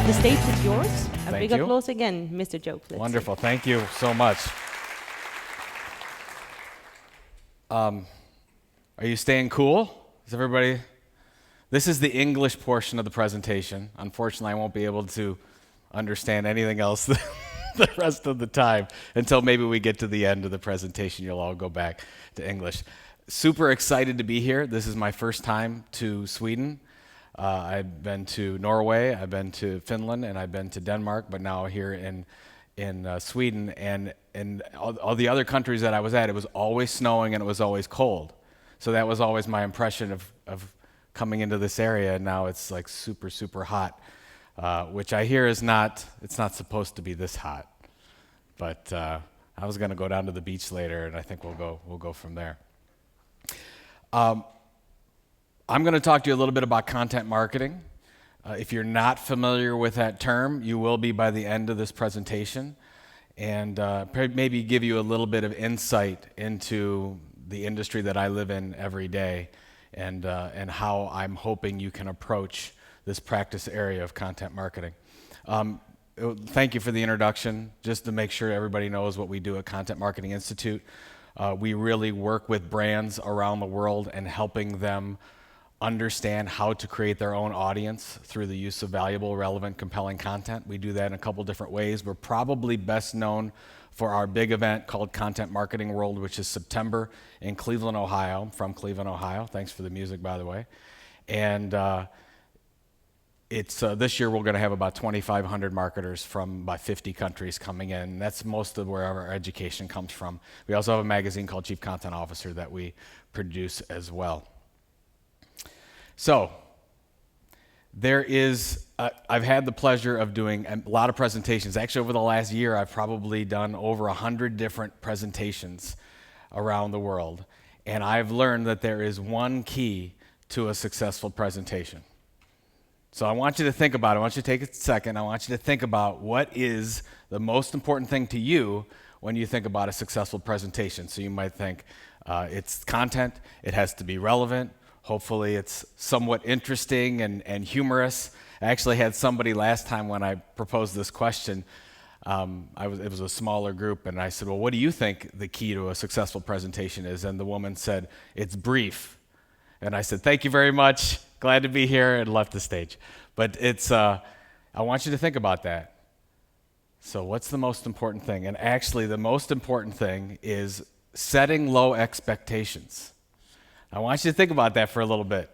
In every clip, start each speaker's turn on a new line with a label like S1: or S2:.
S1: The stage is yours. A
S2: Thank
S1: big
S2: you.
S1: applause again, Mr. Joe.
S2: Wonderful. Thank you so much. Are you staying cool? Is everybody? This is the English portion of the presentation. Unfortunately, I won't be able to understand anything else the rest of the time until maybe we get to the end of the presentation. You'll all go back to English. Super excited to be here. This is my first time to Sweden. I've been to Norway, I've been to Finland, and I've been to Denmark, but now here in Sweden. And in all the other countries that I was at, it was always snowing and it was always cold. So that was always my impression of coming into this area, and now it's like super, super hot, which I hear is it's not supposed to be this hot. But I was going to go down to the beach later, and I think we'll go from there. I'm going to talk to you a little bit about content marketing. If you're not familiar with that term, you will be by the end of this presentation, and maybe give you a little bit of insight into the industry that I live in every day, and how I'm hoping you can approach this practice area of content marketing. Thank you for the introduction. Just to make sure everybody knows what we do at Content Marketing Institute, we really work with brands around the world and helping them understand how to create their own audience through the use of valuable, relevant, compelling content. We do that in a couple different ways. We're probably best known for our big event called Content Marketing World, which is September in Cleveland, Ohio. I'm from Cleveland, Ohio. Thanks for the music, by the way. And this year we're going to have about 2,500 marketers from about 50 countries coming in. That's most of where our education comes from. We also have a magazine called Chief Content Officer that we produce as well. So, I've had the pleasure of doing a lot of presentations. Actually, over the last year, I've probably done over 100 different presentations around the world. And I've learned that there is one key to a successful presentation. So I want you to think about it. I want you to take a second. I want you to think about what is the most important thing to you when you think about a successful presentation. So you might think it's content. It has to be relevant. Hopefully it's somewhat interesting and humorous. I actually had somebody last time when I proposed this question, it was a smaller group, and I said, well, what do you think the key to a successful presentation is? And the woman said, it's brief. And I said, thank you very much. Glad to be here, and left the stage. But I want you to think about that. So what's the most important thing? And actually the most important thing is setting low expectations. I want you to think about that for a little bit.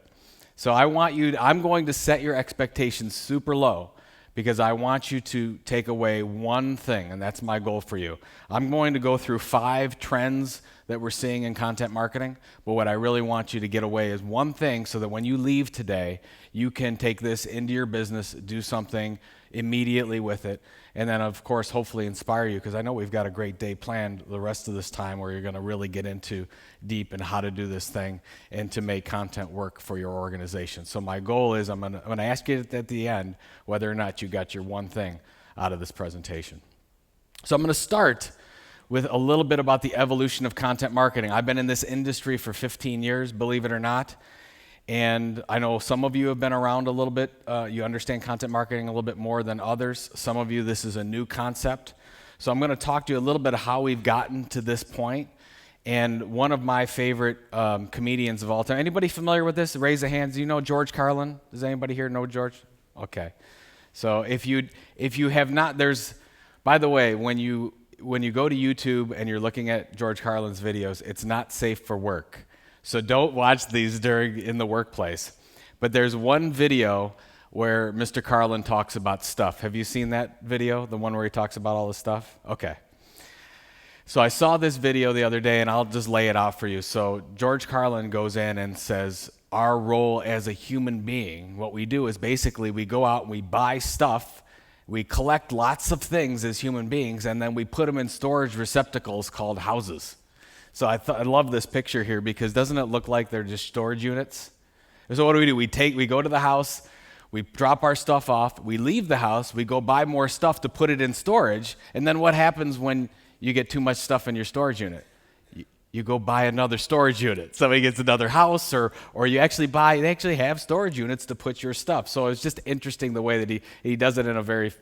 S2: So I'm going to set your expectations super low because I want you to take away one thing, and that's my goal for you. I'm going to go through 5 trends that we're seeing in content marketing, but what I really want you to get away is one thing so that when you leave today, you can take this into your business, do something immediately with it, and then, of course, hopefully inspire you, because I know we've got a great day planned the rest of this time where you're going to really get into deep in how to do this thing and to make content work for your organization. So my goal is I'm going to ask you at the end whether or not you got your one thing out of this presentation. So I'm going to start with a little bit about the evolution of content marketing. I've been in this industry for 15 years, believe it or not. And I know some of you have been around a little bit. You understand content marketing a little bit more than others. Some of you, this is a new concept. So I'm going to talk to you a little bit of how we've gotten to this point. And one of my favorite comedians of all time. Anybody familiar with this? Raise a hand. Do you know George Carlin? Does anybody here know George? Okay. So if you have not, by the way, when you go to YouTube and you're looking at George Carlin's videos, it's not safe for work. So don't watch these in the workplace. But there's one video where Mr. Carlin talks about stuff. Have you seen that video, the one where he talks about all the stuff? Okay. So I saw this video the other day, and I'll just lay it out for you. So George Carlin goes in and says, our role as a human being, what we do is basically we go out and we buy stuff. We collect lots of things as human beings, and then we put them in storage receptacles called houses. So I love this picture here because doesn't it look like they're just storage units? So what do? We go to the house, we drop our stuff off, we leave the house, we go buy more stuff to put it in storage, and then what happens when you get too much stuff in your storage unit? you go buy another storage unit. Somebody gets another house, or they actually have storage units to put your stuff. So it's just interesting the way that he does it in a very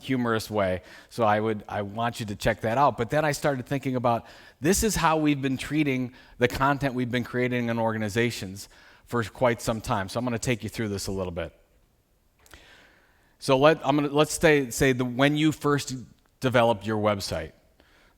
S2: humorous way. So I want you to check that out. But then I started thinking about, this is how we've been treating the content we've been creating in organizations for quite some time. So I'm going to take you through this a little bit. So let's say when you first developed your website.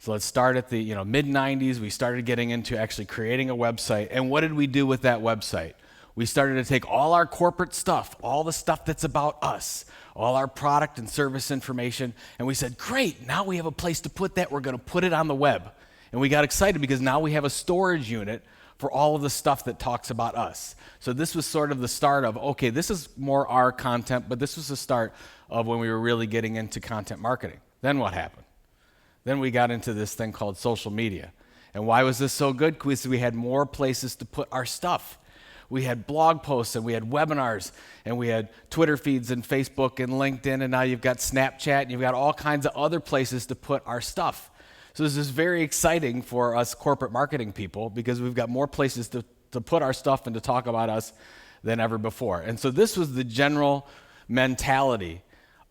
S2: So let's start at the mid-90s. We started getting into actually creating a website. And what did we do with that website? We started to take all our corporate stuff, all the stuff that's about us, all our product and service information, and we said, great, now we have a place to put that. We're going to put it on the web. And we got excited because now we have a storage unit for all of the stuff that talks about us. So this was sort of the start of, okay, this is more our content, but this was the start of when we were really getting into content marketing. Then what happened? Then we got into this thing called social media. And why was this so good? Because we had more places to put our stuff. We had blog posts, and we had webinars, and we had Twitter feeds and Facebook and LinkedIn, and now you've got Snapchat, and you've got all kinds of other places to put our stuff. So this is very exciting for us corporate marketing people because we've got more places to put our stuff and to talk about us than ever before. And so this was the general mentality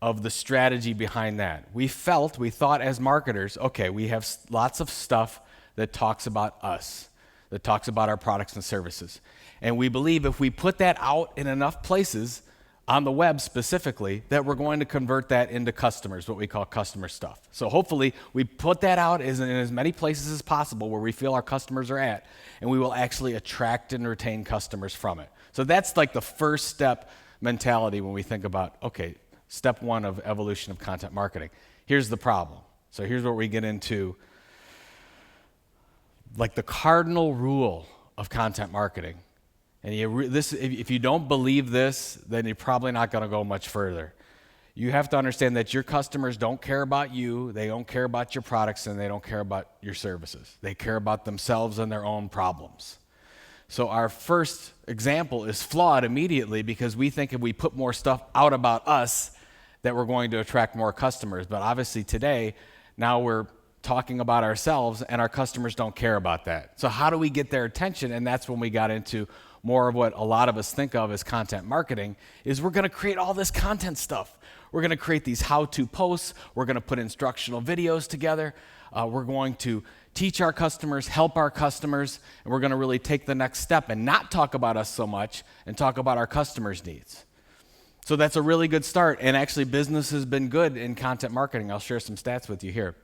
S2: of the strategy behind that. We thought as marketers, okay, we have lots of stuff that talks about us, that talks about our products and services. And we believe if we put that out in enough places, on the web specifically, that we're going to convert that into customers, what we call customer stuff. So hopefully we put that out in as many places as possible where we feel our customers are at, and we will actually attract and retain customers from it. So that's like the first step mentality when we think about, okay, step one of evolution of content marketing. Here's the problem. So here's where we get into like the cardinal rule of content marketing. And if you don't believe this, then you're probably not going to go much further. You have to understand that your customers don't care about you, they don't care about your products, and they don't care about your services. They care about themselves and their own problems. So our first example is flawed immediately because we think if we put more stuff out about us, that we're going to attract more customers. But obviously today, now we're talking about ourselves, and our customers don't care about that. So how do we get their attention? And that's when we got into more of what a lot of us think of as content marketing, is we're going to create all this content stuff. We're going to create these how-to posts. We're going to put instructional videos together. We're going to teach our customers, help our customers, and we're going to really take the next step and not talk about us so much and talk about our customers' needs. So that's a really good start, and actually business has been good in content marketing. I'll share some stats with you here.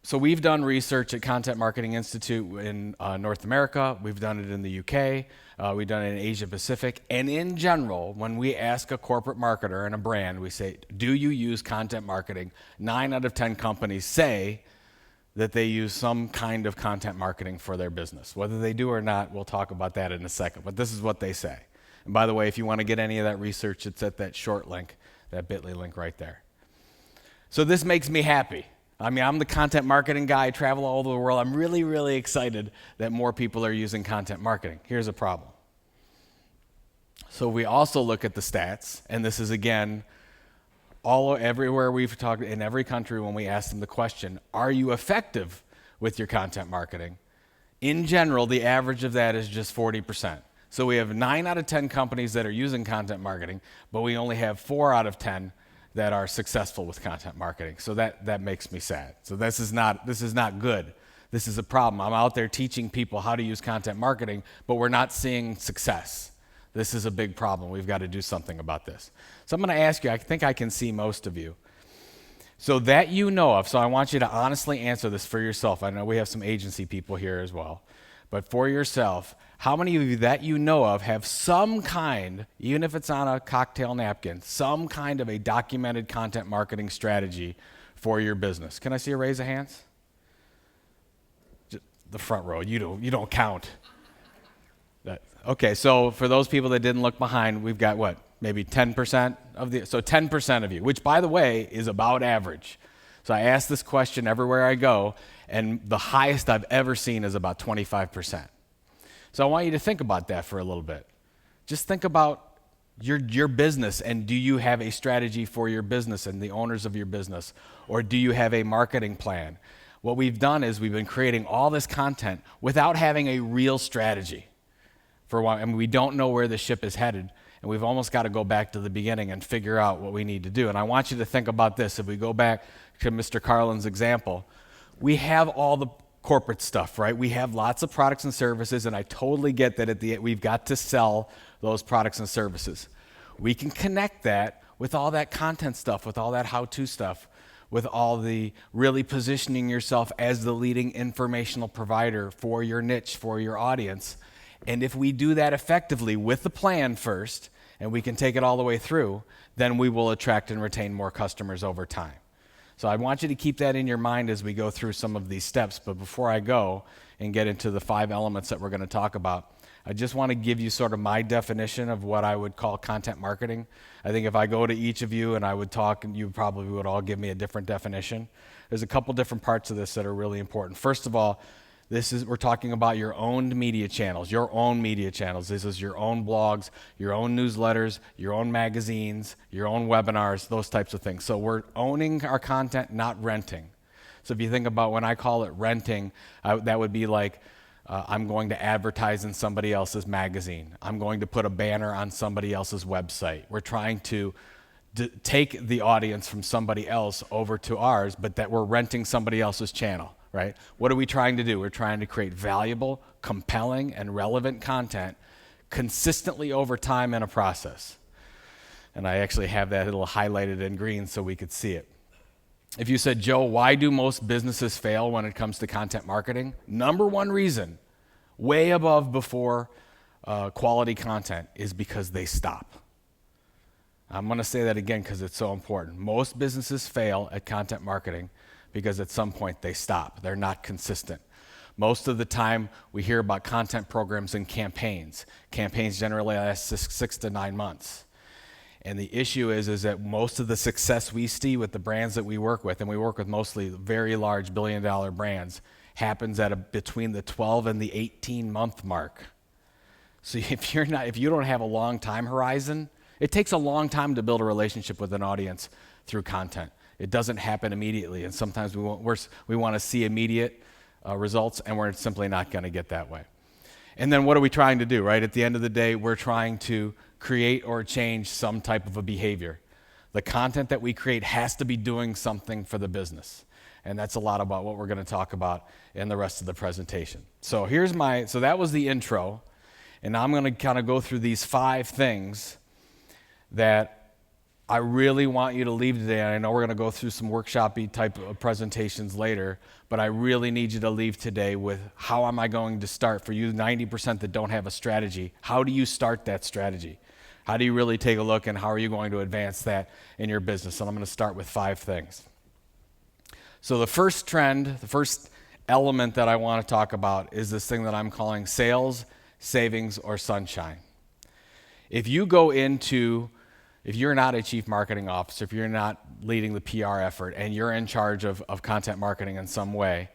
S2: So we've done research at Content Marketing Institute in North America. We've done it in the UK. We've done it in Asia Pacific. And in general, when we ask a corporate marketer and a brand, we say, do you use content marketing? 9 out of 10 companies say that they use some kind of content marketing for their business. Whether they do or not, we'll talk about that in a second. But this is what they say. And by the way, if you want to get any of that research, it's at that short link, that bit.ly link right there. So this makes me happy. I mean, I'm the content marketing guy. I travel all over the world. I'm really, really excited that more people are using content marketing. Here's a problem. So we also look at the stats, and this is, again, everywhere we've talked, in every country when we ask them the question, are you effective with your content marketing? In general, the average of that is just 40%. So we have 9 out of 10 companies that are using content marketing, but we only have 4 out of 10 that are successful with content marketing. So that makes me sad. So this is not good. This is a problem. I'm out there teaching people how to use content marketing, but we're not seeing success. This is a big problem. We've got to do something about this. So I'm going to ask you, I think I can see most of you. So that you know of, so I want you to honestly answer this for yourself. I know we have some agency people here as well. But for yourself, how many of you that you know of have some kind, even if it's on a cocktail napkin, some kind of a documented content marketing strategy for your business? Can I see a raise of hands? Just the front row, you don't count. Okay, so for those people that didn't look behind, we've got what? Maybe 10% so 10% of you, which by the way is about average. So I ask this question everywhere I go, and the highest I've ever seen is about 25%. So I want you to think about that for a little bit. Just think about your business, and do you have a strategy for your business and the owners of your business? Or do you have a marketing plan? What we've done is we've been creating all this content without having a real strategy. For one, and we don't know where the ship is headed, and we've almost got to go back to the beginning and figure out what we need to do. And I want you to think about this. If we go back to Mr. Carlin's example, we have all the corporate stuff, right? We have lots of products and services, and I totally get that at the end we've got to sell those products and services. We can connect that with all that content stuff, with all that how-to stuff, with all the really positioning yourself as the leading informational provider for your niche, for your audience. And if we do that effectively with the plan first, and we can take it all the way through, then we will attract and retain more customers over time. So I want you to keep that in your mind as we go through some of these steps. But before I go and get into the 5 elements that we're going to talk about, I just want to give you sort of my definition of what I would call content marketing. I think if I go to each of you and I would talk, and you probably would all give me a different definition. There's a couple different parts of this that are really important. First of all, we're talking about your own media channels, your own media channels. This is your own blogs, your own newsletters, your own magazines, your own webinars, those types of things. So we're owning our content, not renting. So if you think about when I call it renting, that would be like, I'm going to advertise in somebody else's magazine. I'm going to put a banner on somebody else's website. We're trying to take the audience from somebody else over to ours, but that we're renting somebody else's channel, right? What are we trying to do? We're trying to create valuable, compelling, and relevant content consistently over time in a process. And I actually have that little highlighted in green so we could see it. If you said, Joe, why do most businesses fail when it comes to content marketing? Number one reason, way above before quality content, is because they stop. I'm going to say that again because it's so important. Most businesses fail at content marketing because at some point they stop. They're not consistent. Most of the time we hear about content programs and campaigns. Campaigns generally last 6 to 9 months. And the issue is that most of the success we see with the brands that we work with, and we work with mostly very large billion-dollar brands, happens at between the 12 and the 18-month mark. So if you don't have a long time horizon, it takes a long time to build a relationship with an audience through content. It doesn't happen immediately, and sometimes we want to see immediate results, and we're simply not going to get that way. And then what are we trying to do, right? At the end of the day, we're trying to create or change some type of a behavior. The content that we create has to be doing something for the business. And that's a lot about what we're going to talk about in the rest of the presentation. So that was the intro. And now I'm going to kind of go through these 5 things that I really want you to leave today. And I know we're going to go through some workshop-y type of presentations later, but I really need you to leave today with how am I going to start? For you 90% that don't have a strategy, how do you start that strategy? How do you really take a look, and how are you going to advance that in your business? And I'm going to start with 5 things. So the first trend, the first element that I want to talk about is this thing that I'm calling sales, savings, or sunshine. If you're not a chief marketing officer, if you're not leading the PR effort, and you're in charge of content marketing in some way,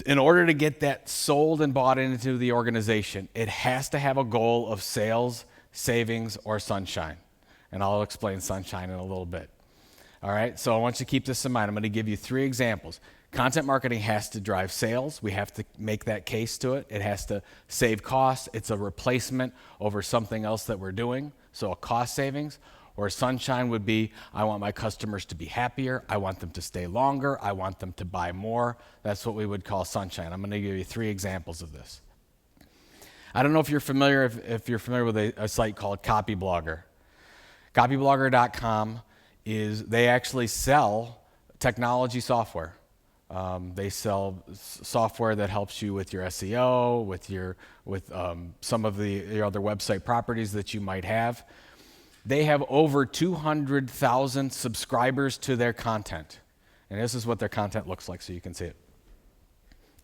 S2: in order to get that sold and bought into the organization, it has to have a goal of sales, savings, or sunshine. And I'll explain sunshine in a little bit. All right, so I want you to keep this in mind. I'm going to give you 3 examples. Content marketing has to drive sales. We have to make that case to it. It has to save costs. It's a replacement over something else that we're doing. So a cost savings. Or sunshine would be, I want my customers to be happier. I want them to stay longer. I want them to buy more. That's what we would call sunshine. I'm going to give you 3 examples of this. I don't know if you're familiar with a site called Copyblogger. Copyblogger.com they actually sell technology software. They sell software that helps you with your SEO, with some of your other website properties that you might have. They have over 200,000 subscribers to their content. And this is what their content looks like, so you can see it.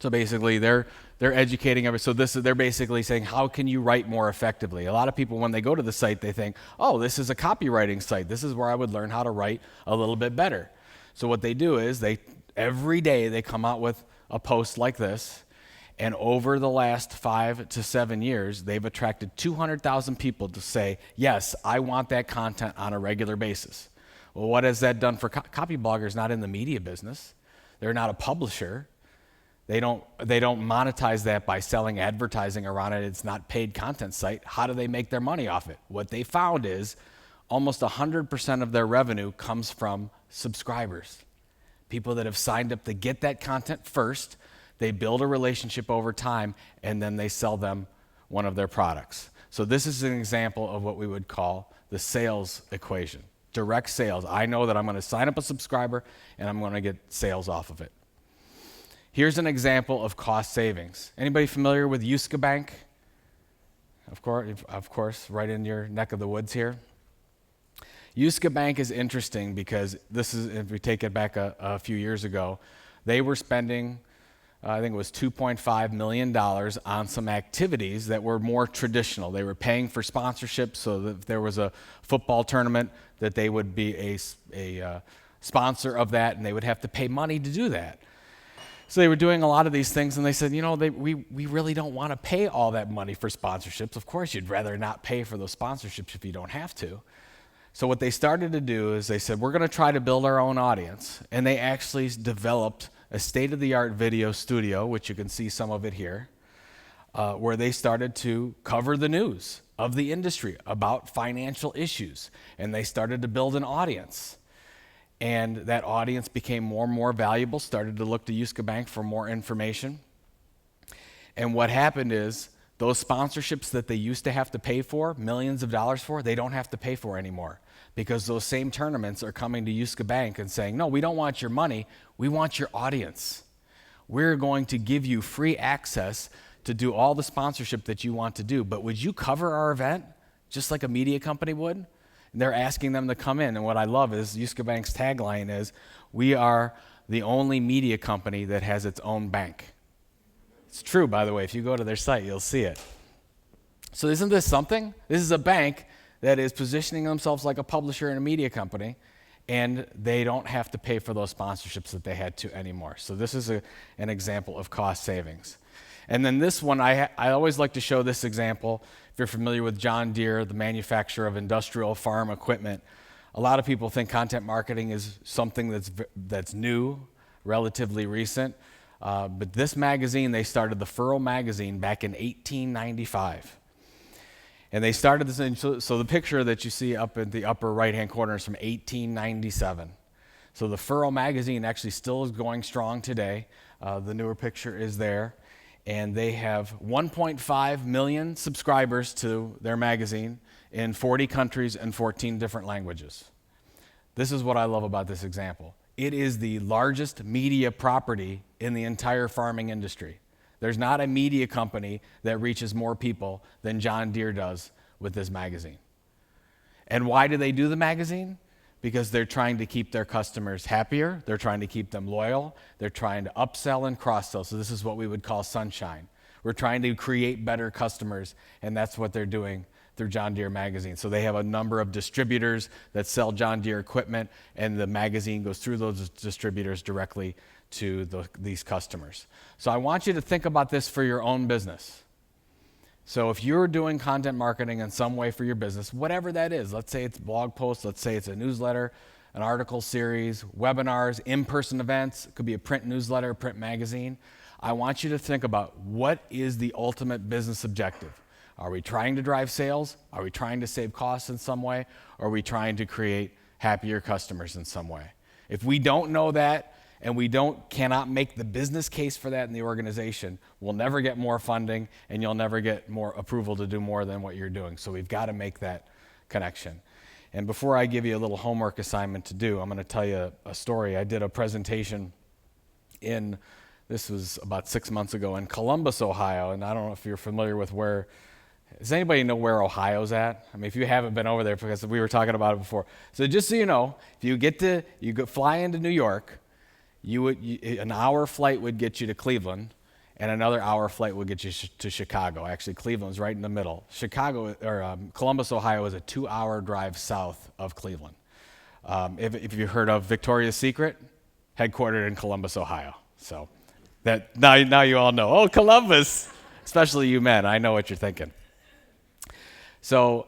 S2: So basically, they're educating everyone. So they're basically saying, how can you write more effectively? A lot of people, when they go to the site, they think, oh, this is a copywriting site. This is where I would learn how to write a little bit better. So what they do is every day they come out with a post like this, and over the last 5 to 7 years, they've attracted 200,000 people to say, yes, I want that content on a regular basis. Well, what has that done for Copyblogger? Is not in the media business. They're not a publisher. They don't monetize that by selling advertising around it. It's not paid content site. How do they make their money off it? What they found is almost 100% of their revenue comes from subscribers. People that have signed up to get that content first, they build a relationship over time, and then they sell them one of their products. So this is an example of what we would call the sales equation. Direct sales. I know that I'm going to sign up a subscriber and I'm going to get sales off of it. Here's an example of cost savings. Anybody familiar with Yuska Bank? Of course, right in your neck of the woods here. Yuska Bank is interesting because this is, if we take it back a few years ago, they were spending, I think it was $2.5 million on some activities that were more traditional. They were paying for sponsorships, so that if there was a football tournament, that they would be a sponsor of that, and they would have to pay money to do that. So they were doing a lot of these things, and they said, we really don't want to pay all that money for sponsorships. Of course, you'd rather not pay for those sponsorships if you don't have to. So what they started to do is they said, we're going to try to build our own audience. And they actually developed a state-of-the-art video studio, which you can see some of it here, where they started to cover the news of the industry about financial issues. And they started to build an audience. And that audience became more and more valuable, started to look to Yuska Bank for more information. And what happened is those sponsorships that they used to have to pay for, millions of dollars for, they don't have to pay for anymore, because those same tournaments are coming to Yuska Bank and saying, no, we don't want your money, we want your audience. We're going to give you free access to do all the sponsorship that you want to do, but would you cover our event just like a media company would? And they're asking them to come in, and what I love is Yuska Bank's tagline is, we are the only media company that has its own bank. It's true, by the way. If you go to their site, you'll see it. So isn't this something? This is a bank that is positioning themselves like a publisher and a media company, and they don't have to pay for those sponsorships that they had to anymore. So this is an example of cost savings. And then this one, I always like to show this example. If you're familiar with John Deere, the manufacturer of industrial farm equipment, a lot of people think content marketing is something that's new, relatively recent. But this magazine, they started the Furrow magazine back in 1895. And they started this, so the picture that you see up in the upper right-hand corner is from 1897. So the Furrow magazine actually still is going strong today. The newer picture is there. And they have 1.5 million subscribers to their magazine in 40 countries and 14 different languages. This is what I love about this example. It is the largest media property in the entire farming industry. There's not a media company that reaches more people than John Deere does with this magazine. And why do they do the magazine? Because they're trying to keep their customers happier, they're trying to keep them loyal, they're trying to upsell and cross-sell. So this is what we would call sunshine. We're trying to create better customers, and that's what they're doing through John Deere magazine. So they have a number of distributors that sell John Deere equipment, and the magazine goes through those distributors directly to these customers. So I want you to think about this for your own business. So if you're doing content marketing in some way for your business, whatever that is, let's say it's blog posts, let's say it's a newsletter, an article series, webinars, in-person events, it could be a print newsletter, a print magazine. I want you to think about, what is the ultimate business objective? Are we trying to drive sales? Are we trying to save costs in some way? Or are we trying to create happier customers in some way? If we don't know that, and we cannot make the business case for that in the organization, we'll never get more funding, and you'll never get more approval to do more than what you're doing. So we've got to make that connection. And before I give you a little homework assignment to do, I'm going to tell you a story. I did a presentation this was about 6 months ago, in Columbus, Ohio, and I don't know if you're familiar with does anybody know where Ohio's at? I mean, if you haven't been over there, because we were talking about it before. So just so you know, if you fly into New York, an hour flight would get you to Cleveland, and another hour flight would get you to Chicago. Actually, Cleveland's right in the middle. Columbus, Ohio is a 2-hour drive south of Cleveland. If you've heard of Victoria's Secret, headquartered in Columbus, Ohio. So that now you all know. Oh, Columbus, especially you men. I know what you're thinking. So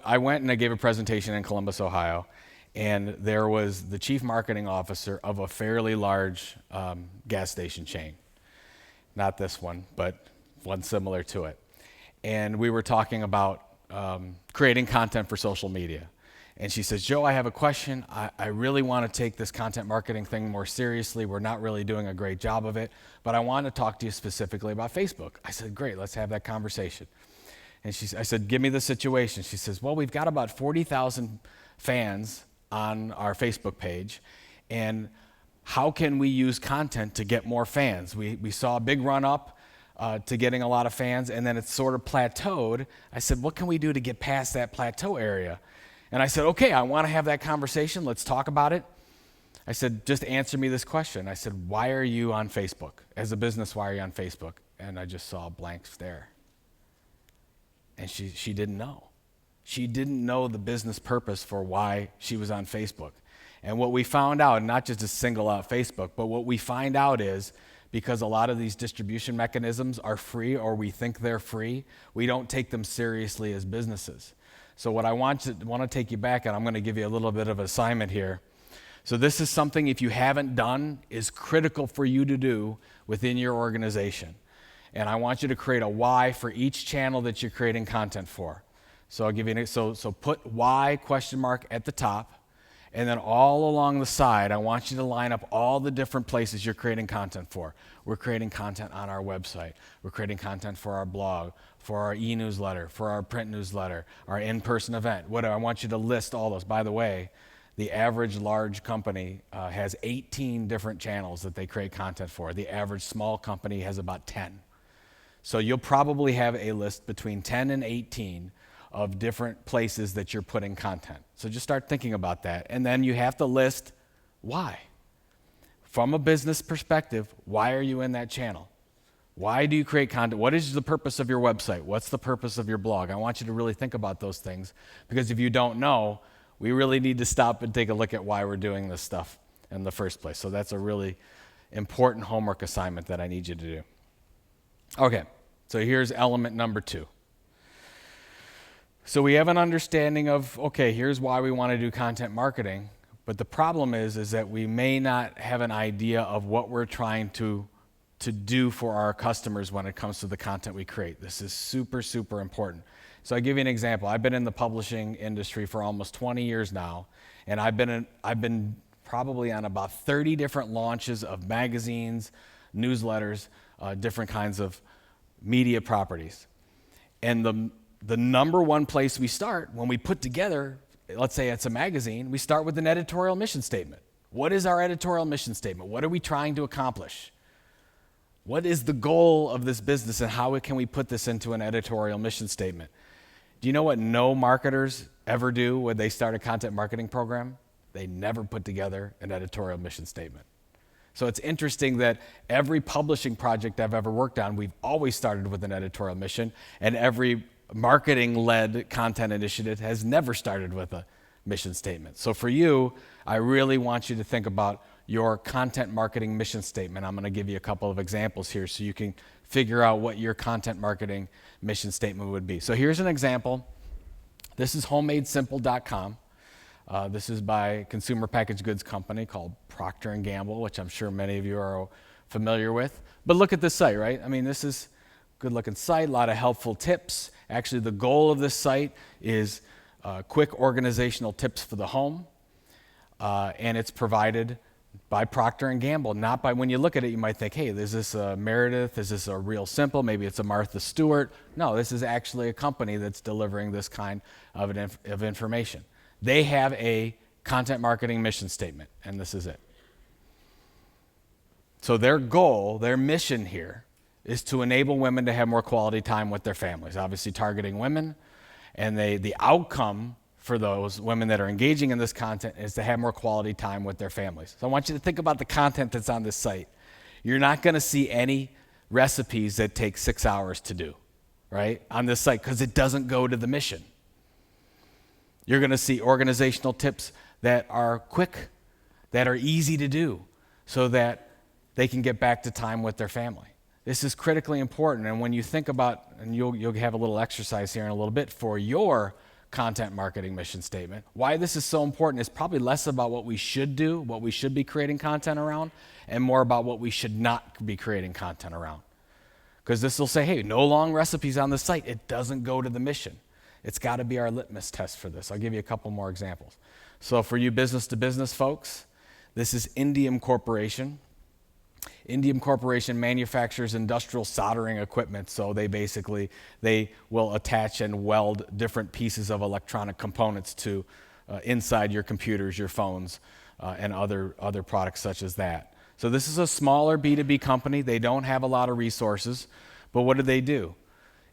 S2: I went and I gave a presentation in Columbus, Ohio, and there was the chief marketing officer of a fairly large gas station chain. Not this one, but one similar to it. And we were talking about creating content for social media. And she says, Joe, I have a question. I really want to take this content marketing thing more seriously. We're not really doing a great job of it, but I want to talk to you specifically about Facebook. I said, great, let's have that conversation. And I said, give me the situation. She says, well, we've got about 40,000 fans on our Facebook page, and how can we use content to get more fans? We saw a big run up to getting a lot of fans, and then it's sort of plateaued. I said, what can we do to get past that plateau area? And I said, okay, I want to have that conversation. Let's talk about it. I said, just answer me this question. I said, why are you on Facebook? As a business, why are you on Facebook? And I just saw a blank stare. And she didn't know. She didn't know the business purpose for why she was on Facebook. And what we found out, not just to single out Facebook, but what we find out is because a lot of these distribution mechanisms are free, or we think they're free, we don't take them seriously as businesses. So what I want to take you back, and I'm going to give you a little bit of assignment here. So this is something, if you haven't done, is critical for you to do within your organization. And I want you to create a why for each channel that you're creating content for. So I'll give you so put why question mark at the top, and then all along the side, I want you to line up all the different places you're creating content for. We're creating content on our website. We're creating content for our blog, for our e-newsletter, for our print newsletter, our in-person event, whatever. I want you to list all those. By the way, the average large company has 18 different channels that they create content for. The average small company has about 10. So you'll probably have a list between 10 and 18 of different places that you're putting content. So just start thinking about that. And then you have to list why. From a business perspective, why are you in that channel? Why do you create content? What is the purpose of your website? What's the purpose of your blog? I want you to really think about those things, because if you don't know, we really need to stop and take a look at why we're doing this stuff in the first place. So that's a really important homework assignment that I need you to do. Okay, so here's element number 2. So we have an understanding of, okay, here's why we want to do content marketing, but the problem is that we may not have an idea of what we're trying to do for our customers when it comes to the content we create. This is super, super important. So I'll give you an example. I've been in the publishing industry for almost 20 years now, and I've been probably on about 30 different launches of magazines, newsletters, different kinds of media properties. And the number one place we start when we put together, let's say it's a magazine, we start with an editorial mission statement. What is our editorial mission statement? What are we trying to accomplish? What is the goal of this business, and how can we put this into an editorial mission statement? Do you know what no marketers ever do when they start a content marketing program? They never put together an editorial mission statement. So it's interesting that every publishing project I've ever worked on, we've always started with an editorial mission, and every marketing-led content initiative has never started with a mission statement. So for you, I really want you to think about your content marketing mission statement. I'm going to give you a couple of examples here so you can figure out what your content marketing mission statement would be. So here's an example. This is homemadesimple.com. This is by a consumer packaged goods company called Procter & Gamble, which I'm sure many of you are familiar with. But look at this site, right? I mean, this is a good-looking site, a lot of helpful tips. Actually, the goal of this site is quick organizational tips for the home, and it's provided by Procter & Gamble, not by, when you look at it, you might think, hey, is this a Meredith? Is this a Real Simple? Maybe it's a Martha Stewart. No, this is actually a company that's delivering this kind of information. They have a content marketing mission statement, and this is it. So their goal, their mission here, is to enable women to have more quality time with their families, obviously targeting women, and the outcome for those women that are engaging in this content is to have more quality time with their families. So I want you to think about the content that's on this site. You're not going to see any recipes that take 6 hours to do, right, on this site, because it doesn't go to the mission. You're going to see organizational tips that are quick, that are easy to do, so that they can get back to time with their family. This is critically important, and when you think about, and you'll have a little exercise here in a little bit, for your content marketing mission statement. Why this is so important is probably less about what we should do, what we should be creating content around, and more about what we should not be creating content around. Because this will say, hey, no long recipes on the site. It doesn't go to the mission. It's got to be our litmus test for this. I'll give you a couple more examples. So for you business-to-business folks, this is Indium Corporation. Indium Corporation manufactures industrial soldering equipment, so they will attach and weld different pieces of electronic components to inside your computers, your phones, and other products such as that. So this is a smaller B2B company. They don't have a lot of resources, but what do?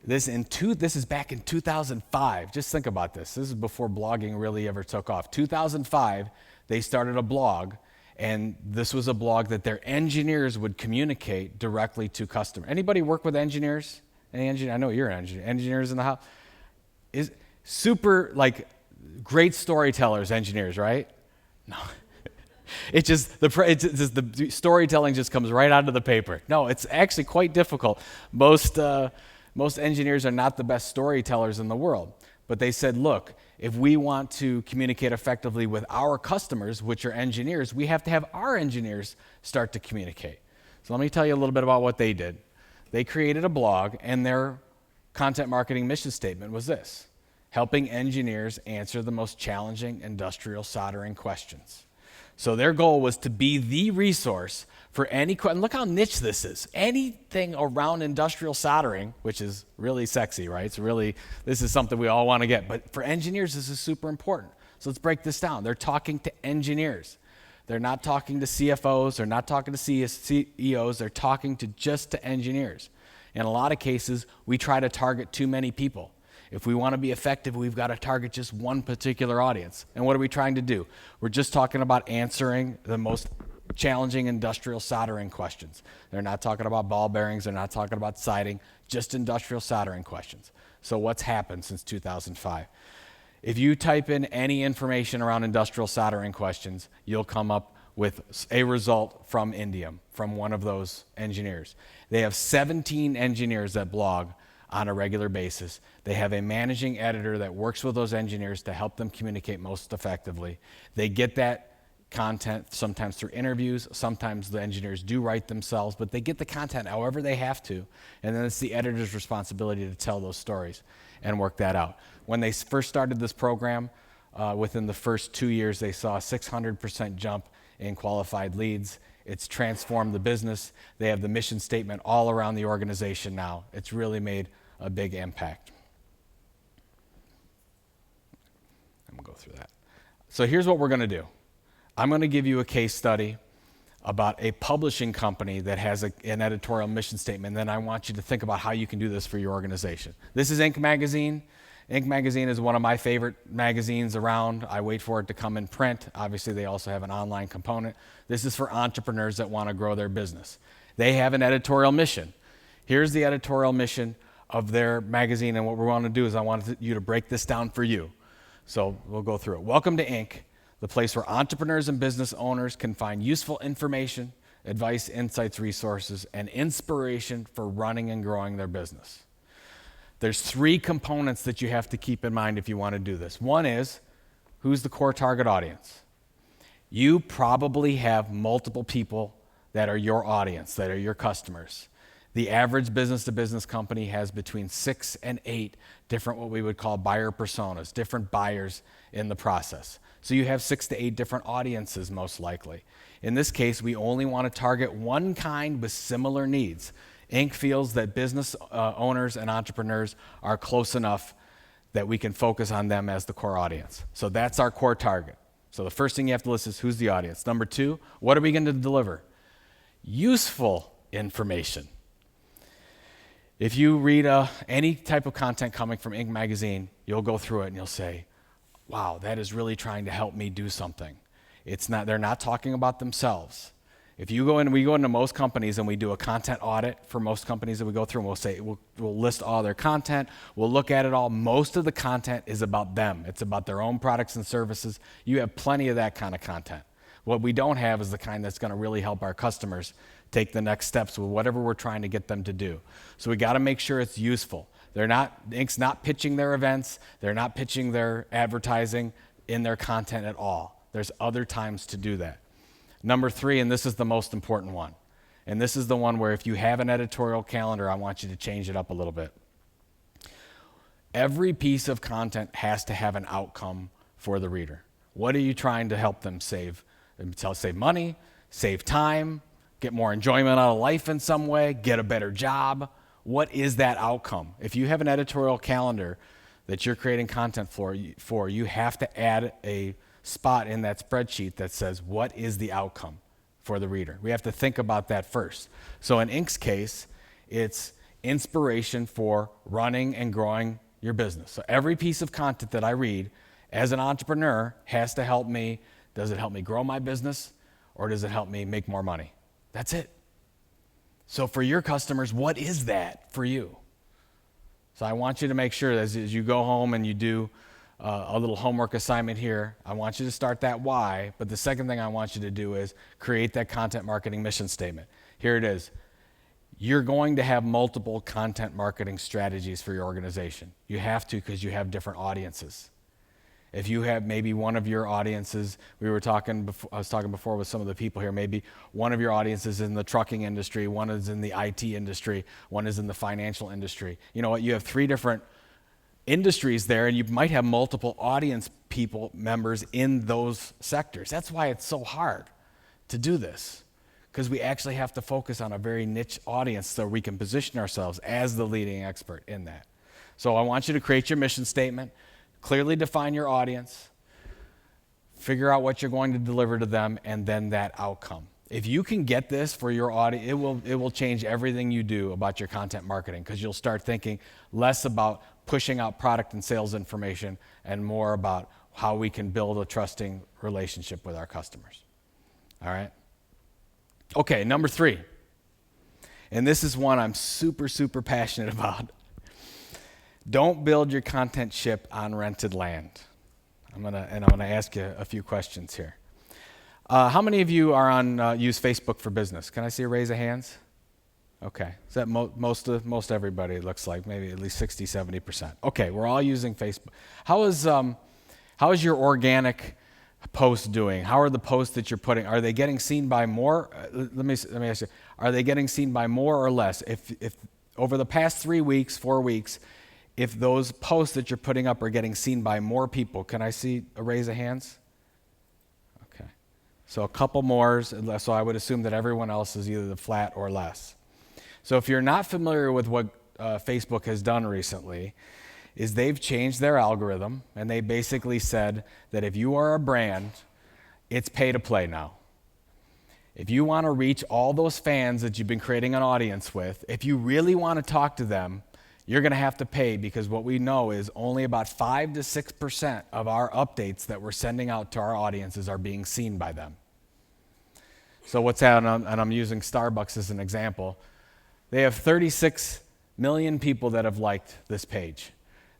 S2: This is back in 2005. Just think about this. This is before blogging really ever took off. 2005, they started a blog. And this was a blog that their engineers would communicate directly to customers. Anybody work with engineers? Any engineer? I know you're an engineer. Engineers in the house? Is super, great storytellers, engineers, right? No. The storytelling just comes right out of the paper. No, it's actually quite difficult. Most engineers are not the best storytellers in the world. But they said, look, if we want to communicate effectively with our customers, which are engineers, we have to have our engineers start to communicate. So let me tell you a little bit about what they did. They created a blog, and their content marketing mission statement was this: helping engineers answer the most challenging industrial soldering questions. So their goal was to be the resource for any question. Look how niche this is. Anything around industrial soldering, which is really sexy, right? This is something we all want to get. But for engineers, this is super important. So let's break this down. They're talking to engineers. They're not talking to CFOs. They're not talking to CEOs. They're talking to engineers. In a lot of cases, we try to target too many people. If we want to be effective, we've got to target just one particular audience. And what are we trying to do? We're just talking about answering the most challenging industrial soldering questions. They're not talking about ball bearings. They're not talking about siding, just industrial soldering questions. So what's happened since 2005? If you type in any information around industrial soldering questions, you'll come up with a result from Indium, from one of those engineers. They have 17 engineers that blog on a regular basis. They have a managing editor that works with those engineers to help them communicate most effectively. They get that content sometimes through interviews. Sometimes the engineers do write themselves, but they get the content however they have to, and then it's the editor's responsibility to tell those stories and work that out. When they first started this program, within the first 2 years, they saw a 600% jump in qualified leads. It's transformed the business. They have the mission statement all around the organization now. It's really made a big impact. I'm going to go through that. So here's what we're going to do. I'm going to give you a case study about a publishing company that has an editorial mission statement, and then I want you to think about how you can do this for your organization. This is Inc. magazine. Inc. magazine is one of my favorite magazines around. I wait for it to come in print. Obviously, they also have an online component. This is for entrepreneurs that want to grow their business. They have an editorial mission. Here's the editorial mission of their magazine, and what we want to do is I want you to break this down for you. So we'll go through it. Welcome to Inc., the place where entrepreneurs and business owners can find useful information, advice, insights, resources, and inspiration for running and growing their business. There's 3 components that you have to keep in mind if you want to do this. One is, who's the core target audience? You probably have multiple people that are your audience, that are your customers. The average business-to-business company has between 6 and 8 different what we would call buyer personas, different buyers in the process. So you have 6 to 8 different audiences most likely. In this case, we only want to target one kind with similar needs. Inc. feels that business owners and entrepreneurs are close enough that we can focus on them as the core audience. So that's our core target. So the first thing you have to list is who's the audience. Number 2, what are we going to deliver? Useful information. If you read any type of content coming from Inc. magazine, you'll go through it and you'll say, wow, that is really trying to help me do something. They're not talking about themselves. If you go in, we go into most companies and we do a content audit for most companies that we go through, and we'll list all their content, we'll look at it all. Most of the content is about them. It's about their own products and services. You have plenty of that kind of content. What we don't have is the kind that's going to really help our customers take the next steps with whatever we're trying to get them to do. So we got to make sure it's useful. Inkt's not pitching their events. They're not pitching their advertising in their content at all. There's other times to do that. Number 3, and this is the most important one, and this is the one where if you have an editorial calendar, I want you to change it up a little bit. Every piece of content has to have an outcome for the reader. What are you trying to help them save? Save money, save time, get more enjoyment out of life in some way, get a better job. What is that outcome? If you have an editorial calendar that you're creating content for, you have to add a spot in that spreadsheet that says, what is the outcome for the reader? We have to think about that first. So in Inkt's case, it's inspiration for running and growing your business. So every piece of content that I read as an entrepreneur has to help me. Does it help me grow my business, or does it help me make more money? That's it. So for your customers, what is that for you? So I want you to make sure that as you go home and you do a little homework assignment here, I want you to start that why, but the second thing I want you to do is create that content marketing mission statement. Here it is. You're going to have multiple content marketing strategies for your organization. You have to, because you have different audiences. If you have maybe one of your audiences, I was talking before with some of the people here, maybe one of your audiences is in the trucking industry, one is in the IT industry, one is in the financial industry. You know what, you have 3 different industries there, and you might have multiple audience members in those sectors. That's why it's so hard to do this, because we actually have to focus on a very niche audience so we can position ourselves as the leading expert in that. So I want you to create your mission statement, clearly define your audience, figure out what you're going to deliver to them, and then that outcome. If you can get this for your audience, it will change everything you do about your content marketing, because you'll start thinking less about pushing out product and sales information and more about how we can build a trusting relationship with our customers. All right? Okay, number 3. And this is one I'm super, super passionate about. Don't build your content ship on rented land. I'm gonna ask you a few questions here. How many of you are on use Facebook for Business? Can I see a raise of hands? Okay, is that most everybody? It looks like maybe at least 60-70%. Okay, we're all using Facebook. How is your organic post doing? How are the posts that you're putting? Are they getting seen by more? Let me ask you. Are they getting seen by more or less? If over the past 3 weeks, 4 weeks, if those posts that you're putting up are getting seen by more people, can I see a raise of hands? Okay. So a couple more, so I would assume that everyone else is either the flat or less. So if you're not familiar with what Facebook has done recently, is they've changed their algorithm, and they basically said that if you are a brand, it's pay to play now. If you want to reach all those fans that you've been creating an audience with, if you really want to talk to them, you're going to have to pay, because what we know is only about 5 to 6% of our updates that we're sending out to our audiences are being seen by them. So what's happening, and I'm using Starbucks as an example, they have 36 million people that have liked this page.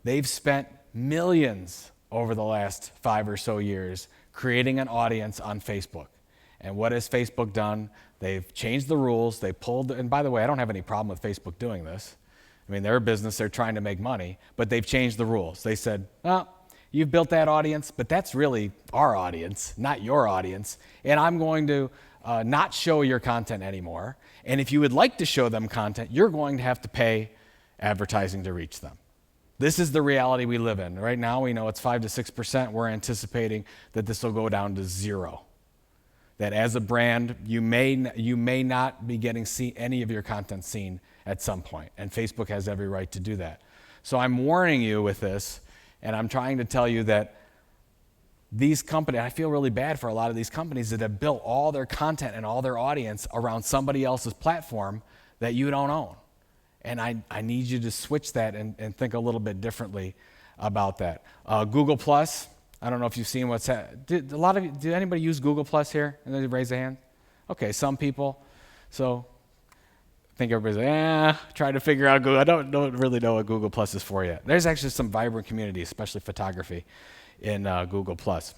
S2: They've spent millions over the last 5 or so years creating an audience on Facebook. And what has Facebook done? They've changed the rules. They pulled, and by the way, I don't have any problem with Facebook doing this. I mean, they're a business, they're trying to make money, but they've changed the rules. They said, well, you've built that audience, but that's really our audience, not your audience, and I'm going to not show your content anymore. And if you would like to show them content, you're going to have to pay advertising to reach them. This is the reality we live in. Right now, we know it's 5 to 6%. We're anticipating that this will go down to 0. That as a brand, you may not be getting any of your content seen at some point, and Facebook has every right to do that. So I'm warning you with this, and I'm trying to tell you that these companies, I feel really bad for a lot of these companies that have built all their content and all their audience around somebody else's platform that you don't own. And I need you to switch that and think a little bit differently about that. Google Plus, I don't know if you've seen what's did anybody use Google Plus here? And then raise a hand. Okay, some people. So I think everybody's like, trying to figure out Google. I don't really know what Google Plus is for yet. There's actually some vibrant community, especially photography, in Google Plus.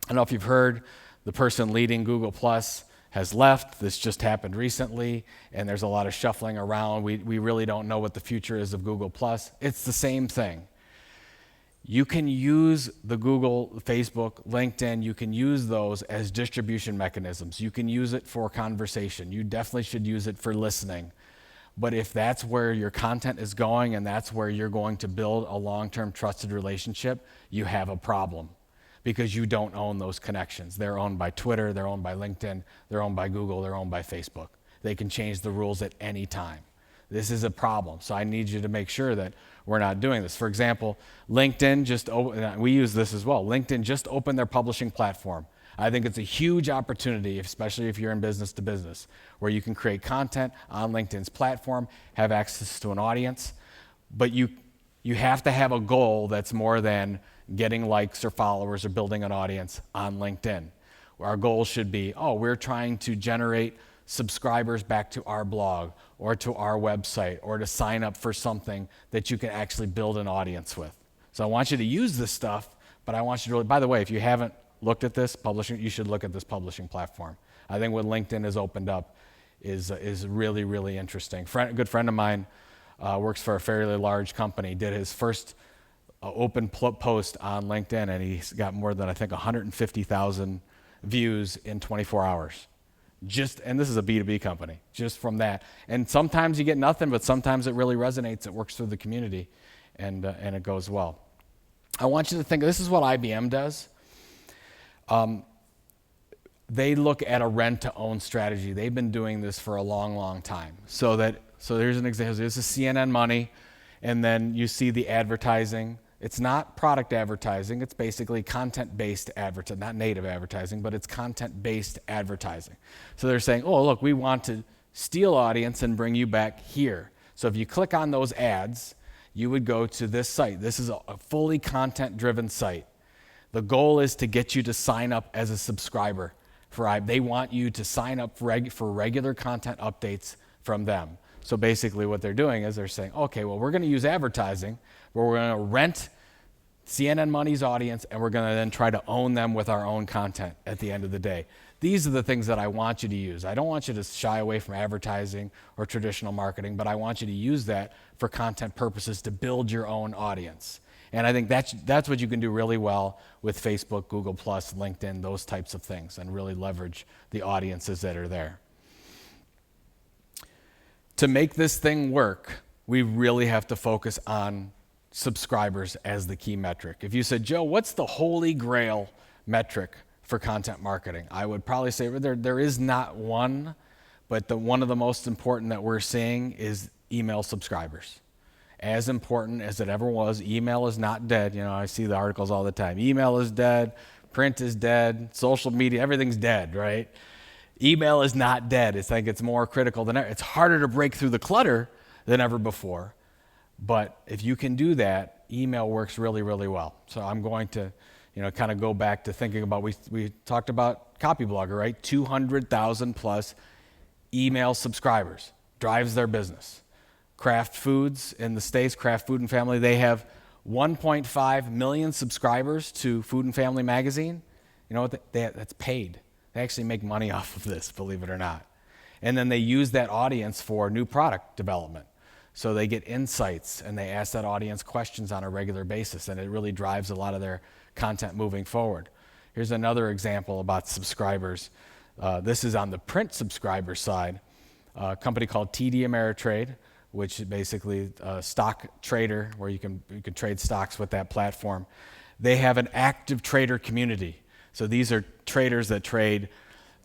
S2: I don't know if you've heard the person leading Google Plus has left. This just happened recently, and there's a lot of shuffling around. We really don't know what the future is of Google+. It's the same thing. You can use the Google, Facebook, LinkedIn, you can use those as distribution mechanisms. You can use it for conversation. You definitely should use it for listening. But if that's where your content is going and that's where you're going to build a long-term trusted relationship, you have a problem because you don't own those connections. They're owned by Twitter, they're owned by LinkedIn, they're owned by Google, they're owned by Facebook. They can change the rules at any time. This is a problem, so I need you to make sure that we're not doing this. For example, LinkedIn we use this as well. LinkedIn just opened their publishing platform. I think it's a huge opportunity, especially if you're in business to business, where you can create content on LinkedIn's platform, have access to an audience, but you have to have a goal that's more than getting likes or followers or building an audience on LinkedIn. Our goal should be, we're trying to generate subscribers back to our blog or to our website or to sign up for something that you can actually build an audience with. So I want you to use this stuff, but I want you to really, by the way, if you haven't looked at this publishing, you should look at this publishing platform. I think what LinkedIn has opened up is really, really interesting. A good friend of mine works for a fairly large company, did his first open post on LinkedIn, and he's got more than, I think, 150,000 views in 24 hours. And this is a B2B company, just from that. And sometimes you get nothing, but sometimes it really resonates. It works through the community, and it goes well. I want you to think, this is what IBM does. They look at a rent-to-own strategy. They've been doing this for a long, long time. So here's an example. There's the CNN money, and then you see the advertising. It's not product advertising. It's basically content-based advertising, not native advertising, but it's content-based advertising. So they're saying, look, we want to steal audience and bring you back here. So if you click on those ads, you would go to this site. This is a fully content-driven site. The goal is to get you to sign up as a subscriber. They want you to sign up for regular content updates from them. So basically what they're doing is they're saying, okay, well, we're going to use advertising, where we're going to rent CNN Money's audience, and we're going to then try to own them with our own content at the end of the day. These are the things that I want you to use. I don't want you to shy away from advertising or traditional marketing, but I want you to use that for content purposes to build your own audience. And I think that's what you can do really well with Facebook, Google+, LinkedIn, those types of things, and really leverage the audiences that are there. To make this thing work, we really have to focus on subscribers as the key metric. If you said, Joe, what's the holy grail metric for content marketing? I would probably say there is not one, but one of the most important that we're seeing is email subscribers. As important as it ever was, email is not dead. I see the articles all the time. Email is dead, print is dead, social media, everything's dead, right? Email is not dead. I think it's more critical than ever. It's harder to break through the clutter than ever before. But if you can do that, email works really, really well. So I'm going to, kind of go back to thinking about, we talked about Copyblogger, right? 200,000 plus email subscribers, drives their business. Kraft Foods in the States, Kraft Food and Family, they have 1.5 million subscribers to Food and Family magazine. You know what? That's paid. They actually make money off of this, believe it or not. And then they use that audience for new product development. So they get insights and they ask that audience questions on a regular basis, and it really drives a lot of their content moving forward. Here's another example about subscribers. This is on the print subscriber side. A company called TD Ameritrade, which is basically a stock trader where you can trade stocks with that platform. They have an active trader community. So these are traders that trade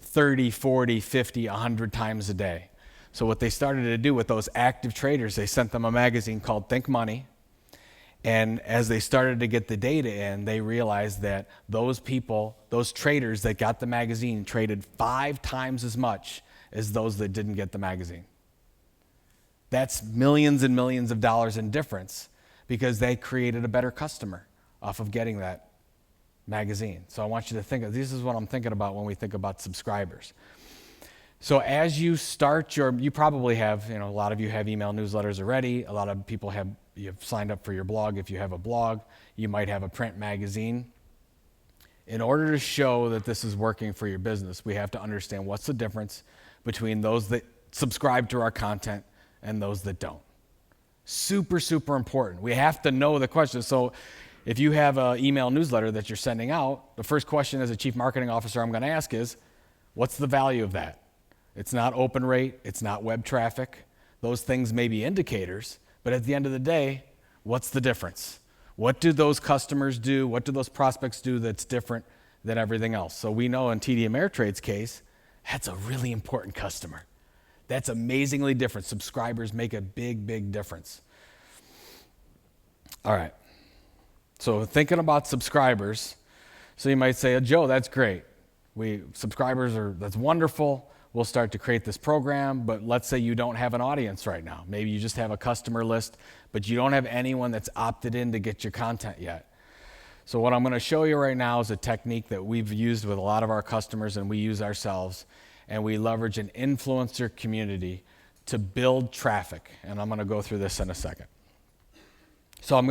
S2: 30, 40, 50, 100 times a day. So what they started to do with those active traders, they sent them a magazine called Think Money. And as they started to get the data in, they realized that those people, those traders that got the magazine, traded 5 times as much as those that didn't get the magazine. That's millions and millions of dollars in difference because they created a better customer off of getting that magazine. So I want you to think of, this is what I'm thinking about when we think about subscribers. So as you start you probably have, a lot of you have email newsletters already. A lot of people you've signed up for your blog. If you have a blog, you might have a print magazine. In order to show that this is working for your business, we have to understand what's the difference between those that subscribe to our content and those that don't. Super, super important. We have to know the question. So if you have an email newsletter that you're sending out, the first question as a chief marketing officer I'm going to ask is, what's the value of that? It's not open rate. It's not web traffic. Those things may be indicators, but at the end of the day, what's the difference? What do those customers do? What do those prospects do that's different than everything else? So we know in TD Ameritrade's case, that's a really important customer. That's amazingly different. Subscribers make a big, big difference. All right. So thinking about subscribers, so you might say, Joe, that's great. That's wonderful. We'll start to create this program, but let's say you don't have an audience right now. Maybe you just have a customer list, but you don't have anyone that's opted in to get your content yet. So what I'm going to show you right now is a technique that we've used with a lot of our customers and we use ourselves, and we leverage an influencer community to build traffic. And I'm going to go through this in a second. So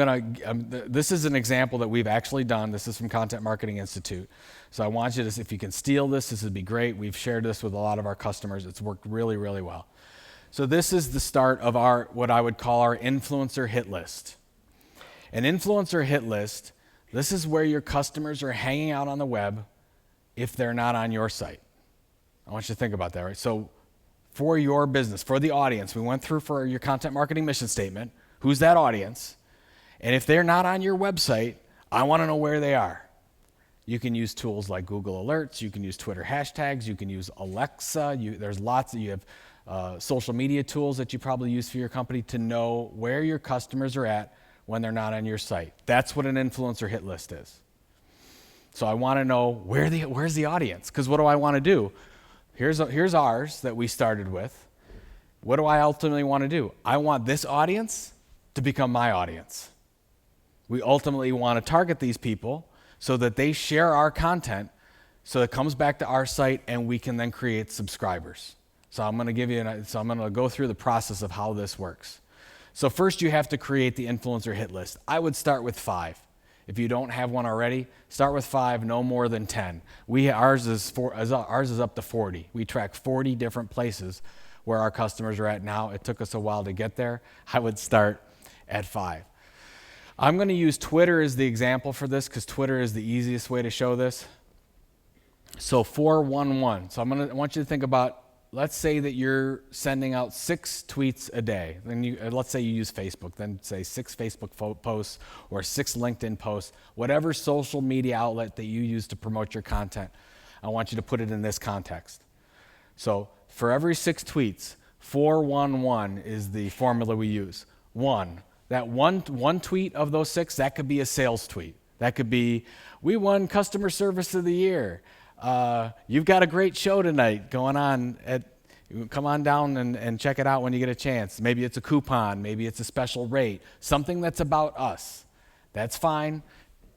S2: this is an example that we've actually done. This is from Kntnt Marketing Institute. So I want you to, if you can steal this would be great. We've shared this with a lot of our customers. It's worked really, really well. So this is the start of what I would call our influencer hit list. An influencer hit list, this is where your customers are hanging out on the web if they're not on your site. I want you to think about that, right? So for your business, for the audience, we went through for your content marketing mission statement. Who's that audience? And if they're not on your website, I want to know where they are. You can use tools like Google Alerts. You can use Twitter hashtags. You can use Alexa. There's lots. You have social media tools that you probably use for your company to know where your customers are at when they're not on your site. That's what an influencer hit list is. So I want to know where's the audience? Because what do I want to do? Here's ours that we started with. What do I ultimately want to do? I want this audience to become my audience. We ultimately want to target these people so that they share our content, so it comes back to our site and we can then create subscribers. So I'm going to go through the process of how this works. So first you have to create the influencer hit list. I would start with 5. If you don't have one already, start with 5, no more than 10. Ours is up to 40. We track 40 different places where our customers are at now. It took us a while to get there. I would start at 5. I'm going to use Twitter as the example for this because Twitter is the easiest way to show this. So 411. So I want you to think about, let's say that you're sending out 6 tweets a day. Then let's say you use Facebook. Then say 6 Facebook posts or 6 LinkedIn posts, whatever social media outlet that you use to promote your content. I want you to put it in this context. So for every 6 tweets, 411 is the formula we use. That one tweet of those 6, that could be a sales tweet. That could be, we won customer service of the year. You've got a great show tonight going on. Come on down and check it out when you get a chance. Maybe it's a coupon. Maybe it's a special rate. Something that's about us. That's fine.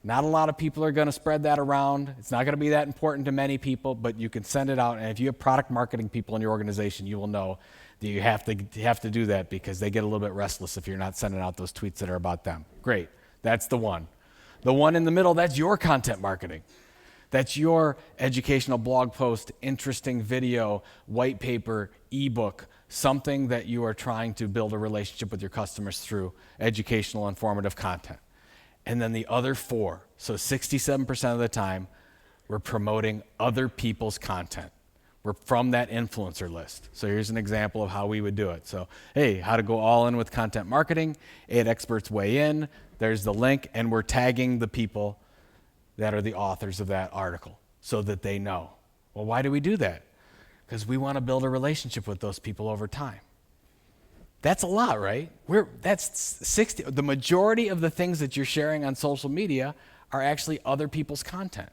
S2: Not a lot of people are going to spread that around. It's not going to be that important to many people, but you can send it out. And if you have product marketing people in your organization, you will know that you have to do that because they get a little bit restless if you're not sending out those tweets that are about them. Great. That's the one. The one in the middle, that's your content marketing. That's your educational blog post, interesting video, white paper, ebook, something that you are trying to build a relationship with your customers through educational, informative content. And then the other 4, so 67% of the time, we're promoting other people's content. We're from that influencer list. So here's an example of how we would do it. So, hey, how to go all in with content marketing. 8 experts weigh in. There's the link, and we're tagging the people that are the authors of that article so that they know. Well, why do we do that? Because we want to build a relationship with those people over time. That's a lot, right? That's 60. The majority of the things that you're sharing on social media are actually other people's content.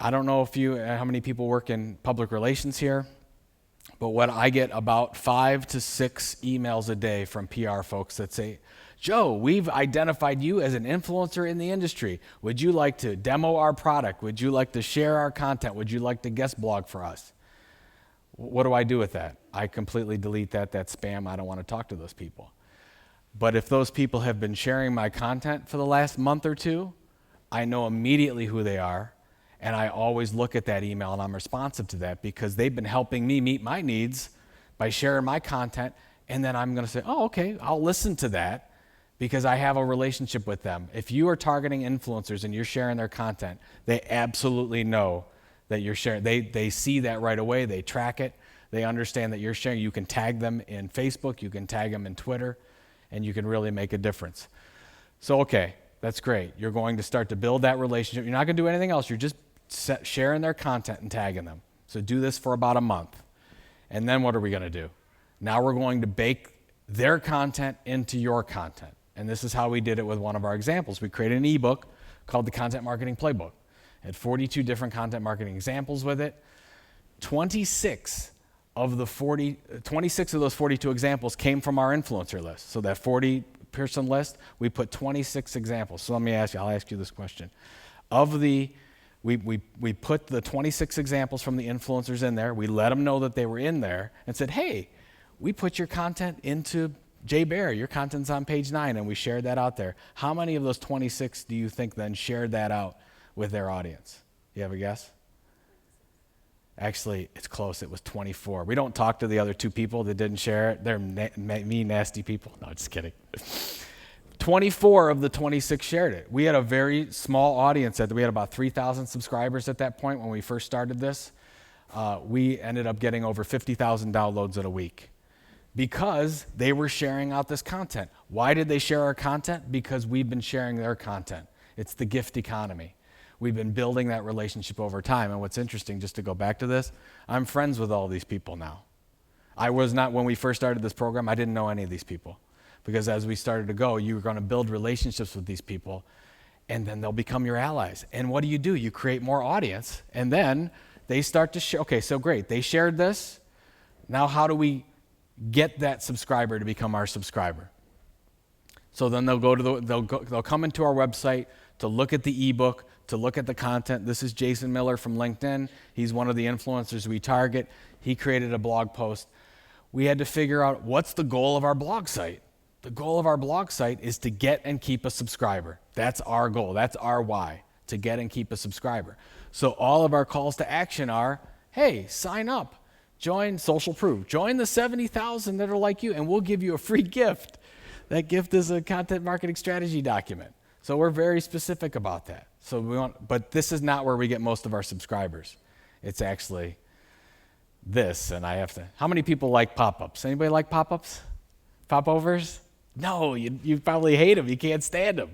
S2: I don't know how many people work in public relations here, but what I get about 5 to 6 emails a day from PR folks that say, Joe, we've identified you as an influencer in the industry. Would you like to demo our product? Would you like to share our content? Would you like to guest blog for us? What do I do with that? I completely delete that. That's spam. I don't want to talk to those people. But if those people have been sharing my content for the last month or 2, I know immediately who they are. And I always look at that email and I'm responsive to that because they've been helping me meet my needs by sharing my content. And then I'm going to say, oh, okay, I'll listen to that because I have a relationship with them. If you are targeting influencers and you're sharing their content, they absolutely know that you're sharing. They see that right away. They track it. They understand that you're sharing. You can tag them in Facebook. You can tag them in Twitter. And you can really make a difference. So, okay, that's great. You're going to start to build that relationship. You're not going to do anything else. You're just sharing their content and tagging them. So do this for about a month. And then what are we going to do? Now we're going to bake their content into your content. And this is how we did it with one of our examples. We created an ebook called the Content Marketing Playbook. It had 42 different content marketing examples with it. 26 of those 42 examples came from our influencer list. So that 40-person list, we put 26 examples. So let me ask you, I'll ask you this question. We put the 26 examples from the influencers in there. We let them know that they were in there and said, hey, we put your content into Jay Bear. Your content's on page 9, and we shared that out there. How many of those 26 do you think then shared that out with their audience? You have a guess? Actually, it's close. It was 24. We don't talk to the other 2 people that didn't share it. They're mean, nasty people. No, just kidding. 24 of the 26 shared it. We had a very small audience. We had about 3,000 subscribers at that point when we first started this. We ended up getting over 50,000 downloads in a week because they were sharing out this content. Why did they share our content? Because we've been sharing their content. It's the gift economy. We've been building that relationship over time. And what's interesting, just to go back to this, I'm friends with all these people now. I was not, when we first started this program, I didn't know any of these people. Because as we started to go, you were going to build relationships with these people, and then they'll become your allies. And what do? You create more audience, and then they start to share. Okay, so great. They shared this. Now how do we get that subscriber to become our subscriber? So then they'll come into our website to look at the ebook, to look at the content. This is Jason Miller from LinkedIn. He's one of the influencers we target. He created a blog post. We had to figure out what's the goal of our blog site. The goal of our blog site is to get and keep a subscriber. That's our goal. That's our why, to get and keep a subscriber. So all of our calls to action are, hey, sign up, join Social Proof, join the 70,000 that are like you, and we'll give you a free gift. That gift is a content marketing strategy document. So we're very specific about that. But this is not where we get most of our subscribers. It's actually this, and how many people like pop-ups? Anybody like pop-ups? Popovers? No, you probably hate them. You can't stand them.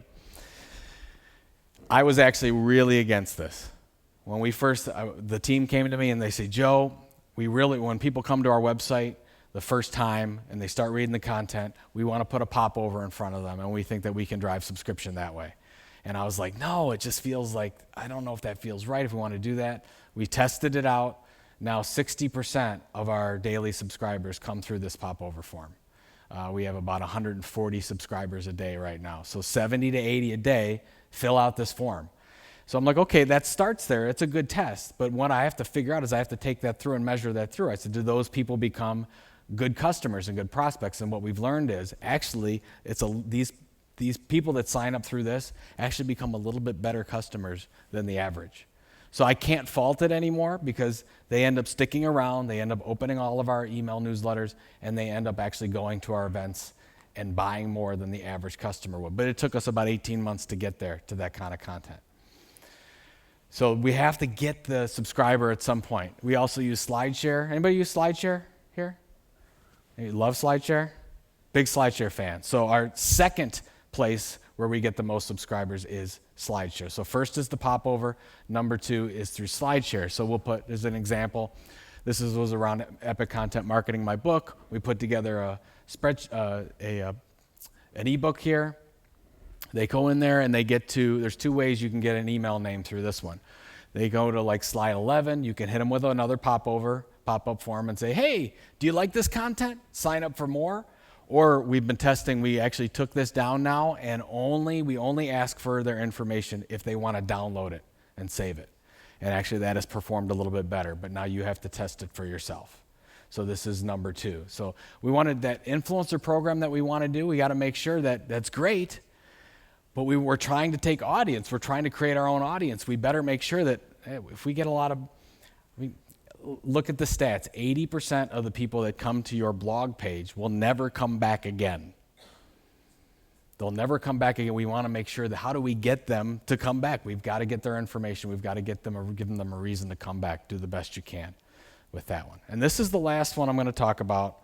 S2: I was actually really against this. When the team came to me and they say, Joe, when people come to our website the first time and they start reading the content, we want to put a popover in front of them, and we think that we can drive subscription that way. And I was like, no, it just feels like, I don't know if that feels right, if we want to do that. We tested it out. Now 60% of our daily subscribers come through this popover form. We have about 140 subscribers a day right now. So 70 to 80 a day fill out this form. So I'm like, okay, that starts there. It's a good test. But what I have to figure out is I have to take that through and measure that through. I said, do those people become good customers and good prospects? And what we've learned is actually these people that sign up through this actually become a little bit better customers than the average. So I can't fault it anymore because they end up sticking around, they end up opening all of our email newsletters, and they end up actually going to our events and buying more than the average customer would. But it took us about 18 months to get there to that kind of content. So we have to get the subscriber at some point. We also use SlideShare. Anybody use SlideShare here? You love SlideShare? Big SlideShare fan. So our second place where we get the most subscribers is SlideShare. So first is the popover. Number 2 is through SlideShare. So we'll put, as an example, this was around Epic Content Marketing, my book. We put together an ebook here. They go in there and they get to, there's 2 ways you can get an email name through this one. They go to like slide 11. You can hit them with another pop-up form and say, hey, do you like this content? Sign up for more. Or we've been testing, we actually took this down now, and we only ask for their information if they want to download it and save it. And actually that has performed a little bit better, but now you have to test it for yourself. So this is number 2. So we wanted that influencer program that we want to do. We got to make sure that that's great, but we're trying to take audience. We're trying to create our own audience. We better make sure that if we get a lot of, look at the stats, 80% of the people that come to your blog page will never come back again. They'll never come back again. We want to make sure that how do we get them to come back? We've got to get their information. We've got to give them a reason to come back. Do the best you can with that one. And this is the last one I'm going to talk about.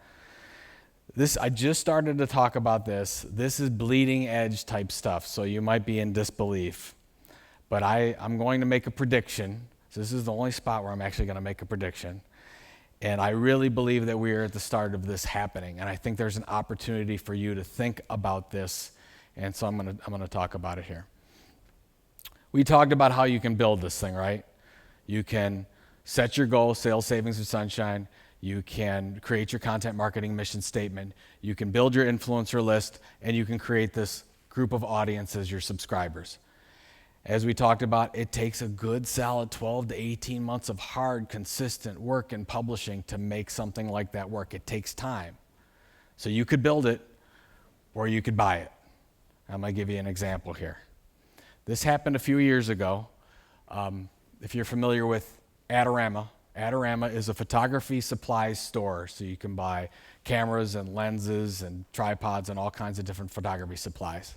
S2: I just started to talk about this. This is bleeding edge type stuff, so you might be in disbelief. But I'm going to make a prediction. So this is the only spot where I'm actually going to make a prediction. And I really believe that we are at the start of this happening. And I think there's an opportunity for you to think about this. And so I'm going to talk about it here. We talked about how you can build this thing, right? You can set your goal, sales, savings, or sunshine. You can create your content marketing mission statement. You can build your influencer list, and you can create this group of audiences, your subscribers. As we talked about, it takes a good solid 12 to 18 months of hard, consistent work in publishing to make something like that work. It takes time. So you could build it, or you could buy it. I'm going to give you an example here. This happened a few years ago. If you're familiar with Adorama, Adorama is a photography supplies store, so you can buy cameras and lenses and tripods and all kinds of different photography supplies.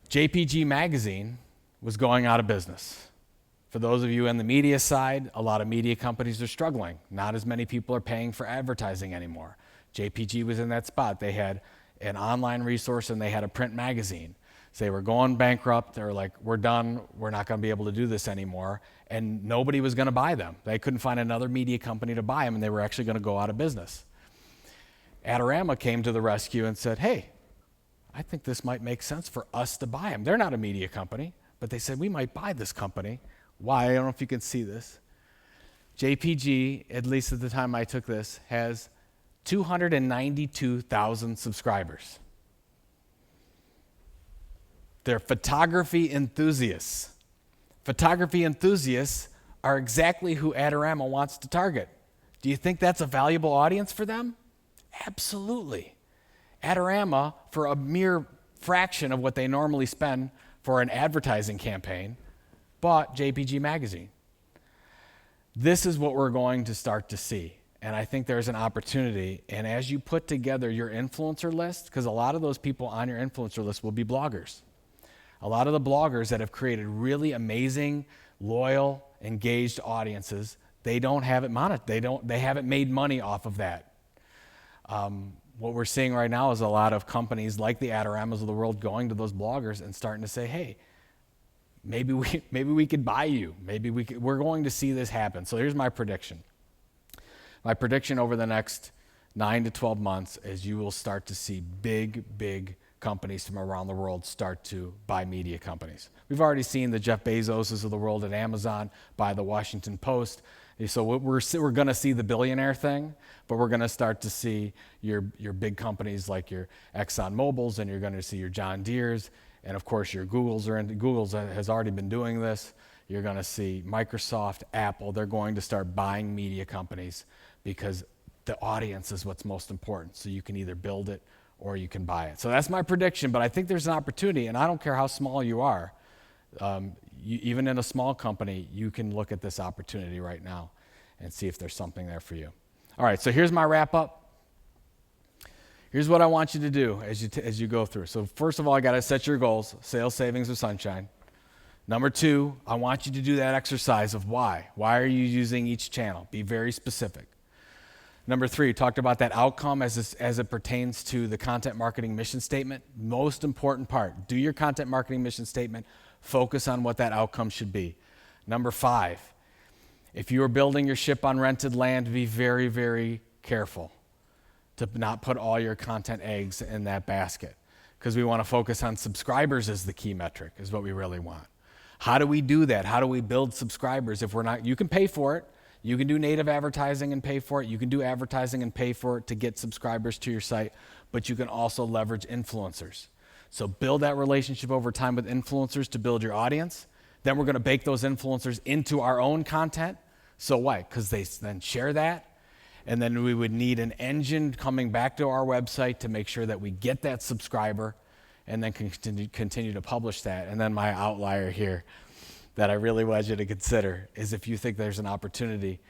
S2: JPG Magazine was going out of business. For those of you in the media side, a lot of media companies are struggling. Not as many people are paying for advertising anymore. JPG was in that spot. They had an online resource and they had a print magazine. So they were going bankrupt. They were like, we're done. We're not going to be able to do this anymore. And nobody was going to buy them. They couldn't find another media company to buy them, and they were actually going to go out of business. Adorama came to the rescue and said, hey, I think this might make sense for us to buy them. They're not a media company, but they said, we might buy this company. Why? I don't know if you can see this. JPG, at least at the time I took this, has 292,000 subscribers. They're photography enthusiasts. Photography enthusiasts are exactly who Adorama wants to target. Do you think that's a valuable audience for them? Absolutely. Adorama, for a mere fraction of what they normally spend for an advertising campaign, bought JPG Magazine. This is what we're going to start to see. And I think there's an opportunity. And as you put together your influencer list, because a lot of those people on your influencer list will be bloggers. A lot of the bloggers that have created really amazing, loyal, engaged audiences, they don't have it monetized. They haven't made money off of that. What we're seeing right now is a lot of companies like the Adoramas of the world going to those bloggers and starting to say, hey, maybe we could buy you. We're going to see this happen. So here's my prediction. My prediction over the next 9 to 12 months is you will start to see big companies from around the world start to buy media companies. We've already seen the Jeff Bezoses of the world at Amazon buy the Washington Post. So we're going to see the billionaire thing, but we're going to start to see your big companies like your Exxon Mobils, and you're going to see your John Deeres, and of course your Google's has already been doing this. You're going to see Microsoft, Apple. They're going to start buying media companies because the audience is what's most important. So you can either build it or you can buy it. So that's my prediction, but I think there's an opportunity, and I don't care how small you are. Even in a small company, you can look at this opportunity right now and see if there's something there for you. All right, so here's my wrap up. Here's what I want you to do as you go through. So first of all, I got to set your goals, sales, savings, or sunshine. Number 2, I want you to do that exercise of why. Why are you using each channel? Be very specific. Number 3, talked about that outcome as it pertains to the content marketing mission statement. Most important part, do your content marketing mission statement. Focus on what that outcome should be. Number 5, if you are building your ship on rented land, be very, very careful to not put all your content eggs in that basket, because we want to focus on subscribers as the key metric, is what we really want. How do we do that? How do we build subscribers if we're not? You can pay for it. You can do native advertising and pay for it. You can do advertising and pay for it to get subscribers to your site, but you can also leverage influencers. So build that relationship over time with influencers to build your audience. Then we're going to bake those influencers into our own content. So why? Because they then share that. And then we would need an engine coming back to our website to make sure that we get that subscriber and then continue to publish that. And then my outlier here, that I really want you to consider is if you think there's an opportunity,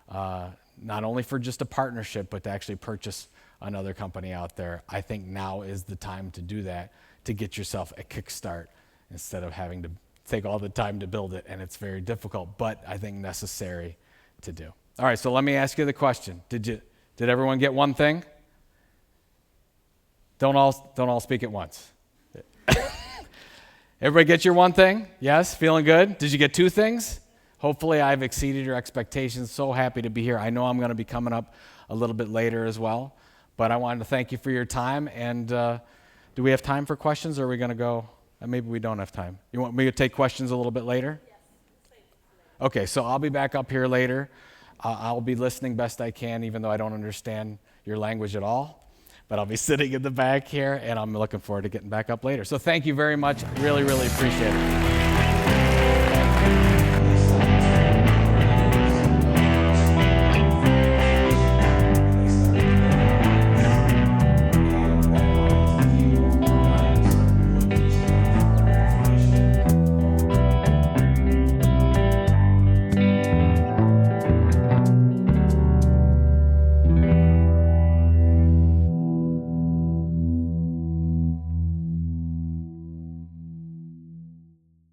S2: not only for just a partnership, but to actually purchase another company out there, I think now is the time to do that, to get yourself a kickstart instead of having to take all the time to build it, and it's very difficult, but I think necessary to do. All right, so let me ask you the question. Did everyone get one thing? Don't all speak at once. Everybody get your one thing? Yes? Feeling good? Did you get two things? Hopefully I've exceeded your expectations. So happy to be here. I know I'm going to be coming up a little bit later as well, but I wanted to thank you for your time. And do we have time for questions, or are we going to go? Maybe we don't have time. You want me to take questions a little bit later? Yes. Okay, so I'll be back up here later. I'll be listening best I can, even though I don't understand your language at all. But I'll be sitting in the back here, and I'm looking forward to getting back up later. So thank you very much. Really, really appreciate it.